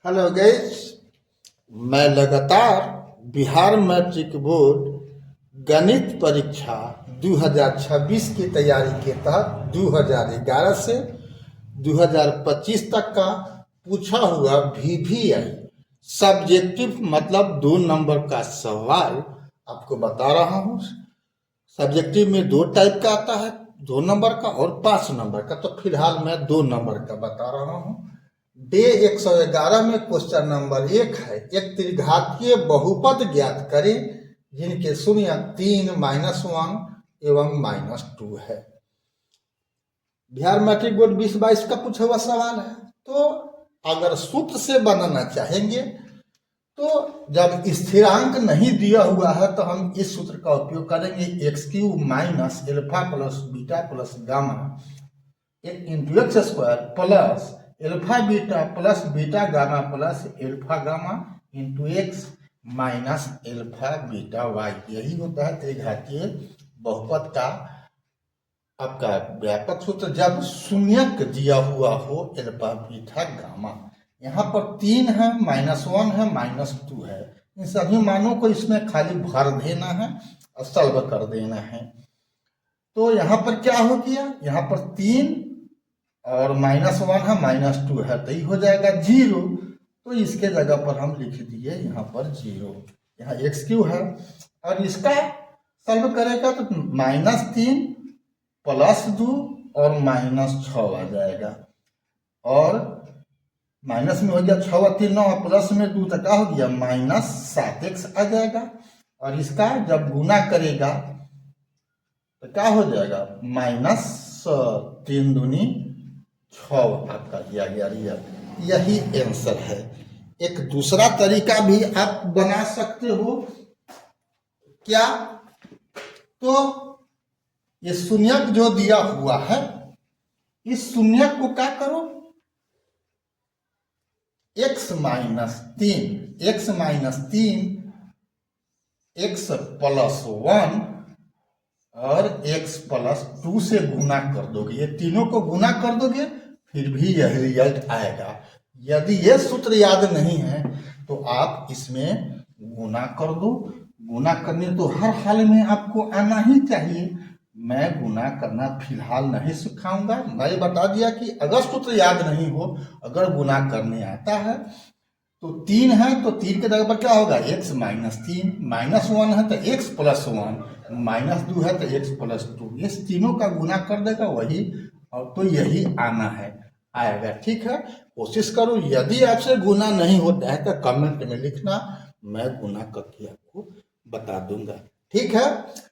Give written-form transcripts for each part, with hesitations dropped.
Hello guys, मैं लगातार Bihar matric board गणित परीक्षा 2026 की तैयारी के तहत 2011 से 2025 तक का पूछा हुआ VVI सब्जेक्टिव मतलब 2 नंबर का सवाल आपको बता रहा हूँ। सब्जेक्टिव में 2 टाइप का आता है, 2 नंबर का और 5 नंबर का। तो फिलहाल मैं 2 नंबर का बता रहा हूँ। डे 111 में क्वेश्चन नंबर 1 है, एक त्रिघातीय बहुपद ज्ञात करें जिनके शून्य 3, -1 एवं -2 है। बिहार मैट्रिक बोर्ड 2022 का पूछा हुआ सवाल है। तो अगर सूत्र से बनाना चाहेंगे तो जब स्थिरांक नहीं दिया हुआ है तो हम इस सूत्र का उपयोग करेंगे, x³ minus alpha plus beta plus gamma into x square plus alpha beta plus beta gamma plus alpha gamma into x minus alpha beta Y. यही होता है त्रिघातीय बहुपद का आपका व्यापक सूत्र जब शून्यक दिया हुआ हो एल्फा बीटा गामा। यहाँ पर 3 है, -1 है, -2 है। इन सभी मानों को इसमें खाली भर देना है और सॉल्व कर देना है। तो यहाँ पर क्या हो गया, यहाँ पर 3 और -1 है, -2 है, तो ये हो जाएगा 0। तो इसके जगह पर हम लिख दिए यहाँ पर 0। यहाँ x³ है और इसका सॉल्व करेगा तो -3 +2 और -6 आ जाएगा। और माइनस में हो गया 6 और 3 9, प्लस में 2 तक हो गया -7x आ जाएगा। और इसका जब गुना करेगा तो क्या हो जाएगा, -3 दूनी 6 आपका दिया गया रियल। यही आंसर है। एक दूसरा तरीका भी आप बना सकते हो। क्या? तो ये शून्यक जो दिया हुआ है, इस शून्यक को क्या करो, x - 3 x + 1 और x + 2 से गुना कर दोगे। ये तीनों को गुना कर दोगे फिर भी यह रिजल्ट आएगा। यदि ये सूत्र याद नहीं है तो आप इसमें गुना कर दो। गुना करने तो हर हाल में आपको आना ही चाहिए। मैं गुना करना फिलहाल नहीं सिखाऊंगा। मैं बता दिया कि अगर सूत्र याद नहीं हो, अगर गुना करने आता है तो 3 है तो 3 के जगह पर क्या होगा, x - 3, -1 है तो x + 1, -2 है तो x + 2। इस तीनों का गुना कर देगा वही, और तो यही आना है, आएगा। ठीक है, कोशिश करो। यदि आपसे गुना नहीं होता है तो कमेंट में लिखना, मैं गुना करके आपको बता दूंगा। ठीक है,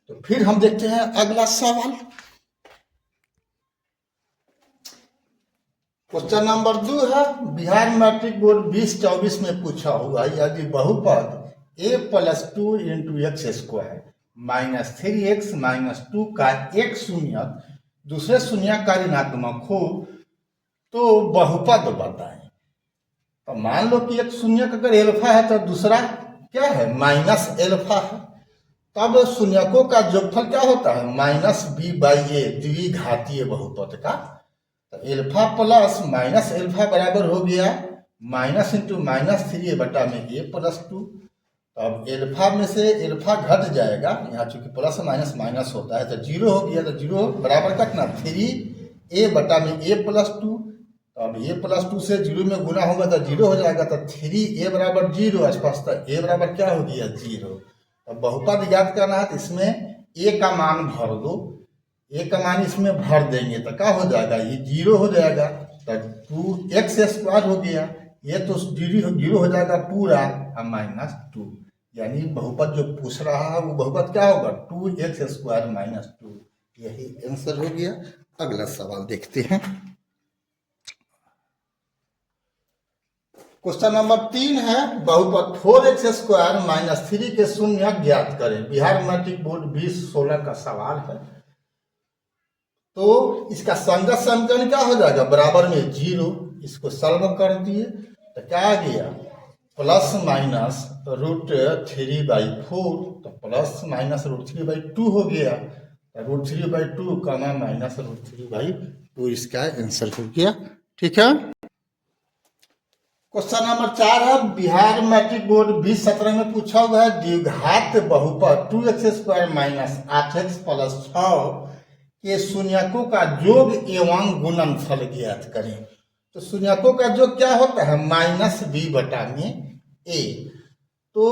तो फिर हम देखते हैं अगला सवाल। क्वेश्चन नंबर 2 है, बिहार मैट्रिक बोर्ड 2024 में पूछा हुआ, यदि बहुपद a + 2 × x² -3x - 2 का एक शून्यक दूसरे शून्यक का ऋणात्मक हो तो बहुपद बताएं। तो मान लो कि एक शून्यक अगर एल्फा है तो दूसरा क्या है, -एल्फा है। तब शून्यकों का योगफल क्या होता है, -b/a, द्विघातीय बहुपद का। तो एल्फा प्लस -एल्फा बराबर हो गया -(-3a/a+2)। अब एल्फा में से एल्फा घट जाएगा, यहाँ चूंकि प्लस माइनस होता है तो 0 हो गया। तो 0 बराबर कितना, 3a/a+2। तो अब a+2 से 0 में गुना होगा तो 0 हो जाएगा। तो 3a = 0, स्पष्ट a बराबर क्या हो गया, 0। तो बहुपद याद करना है तो इसमें a का मान भर दो। a का मान इसमें भर देंगे तो क्या हो जाएगा, ये 0 हो जाएगा। तो 2x² हो गया, ये तो 0 हो जाएगा पूरा, -2। यानी बहुपद जो पूछ रहा है वो बहुपद क्या होगा, 2x² - 2। यही आंसर हो गया। अगला सवाल देखते हैं। क्वेश्चन नंबर 3 है, बहुपद 4x² - 3 के शून्यक ज्ञात करें। बिहार मैट्रिक बोर्ड 2016 का सवाल है। तो इसका संगत समीकरण क्या हो जाएगा, बराबर में 0। इसको सॉल्व कर दिए तो क्या आ गया, ±√3/4। तो ±√3/2 हो गया। तो √3/2 -√3/2 इसका आंसर हो गया। ठीक है। क्वेश्चन नंबर 4 है, बिहार मैट्रिक बोर्ड 2017 में पूछा हुआ है द्विघात बहुपद 2x² माइनस 8x प्लस 6 के शून्यकों का योग एवं गुणनफल ज्ञात करें। तो शून्यकों का योग क्या होता है, -b बटा में a। तो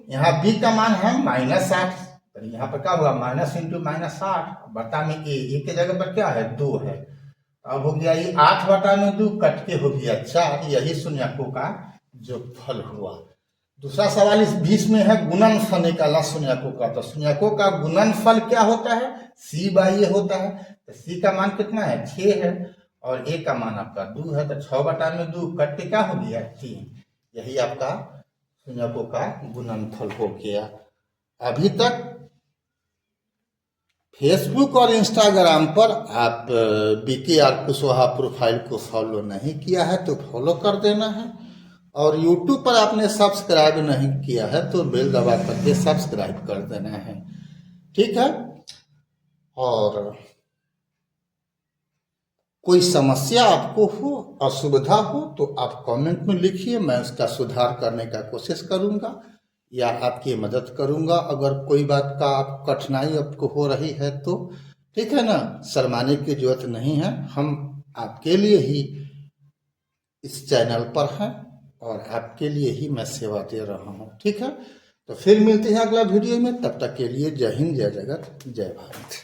यहाँ b का मान है -8, तो यहाँ पर क्या होगा, माइनस इंटू -8 बटा में a की जगह पर क्या है 2 है। अब हो गया ये 8 बटा में 2 कट के हो गया 4, यही शून्यकों का जो फल हुआ। दूसरा सवाल इस 20 में है गुणनफल निकालना शून्यकों का। तो शून्यकों का गुणनफल क्या होता है, c/a होता है। तो c का मान कितना है 6 है और a का मान आपका 2 है। तो 6 बटा में 2 कट के क्या हो गया 3, यही आपका शून्यकों का गुणनफल हो गया। अभी तक फेसबुक और इंस्टाग्राम पर आप BKR कुशवाहा प्रोफाइल को फॉलो नहीं किया है तो फॉलो कर देना है, और यूट्यूब पर आपने सब्सक्राइब नहीं किया है तो बेल दबा करके सब्सक्राइब कर देना है, ठीक है। और कोई समस्या आपको हो, असुविधा हो तो आप कमेंट में लिखिए, मैं उसका सुधार करने का कोशिश करूंगा या आपकी मदद करूंगा। अगर कोई बात का आप कठिनाई आपको हो रही है तो ठीक है ना, शर्माने की जरूरत नहीं है, हम आपके लिए ही इस चैनल पर हैं और आपके लिए ही मैं सेवा दे रहा हूं, ठीक है। तो फिर मिलते हैं अगला वीडियो में, तब तक के लिए जय हिंद, जय जगत, जय भारत।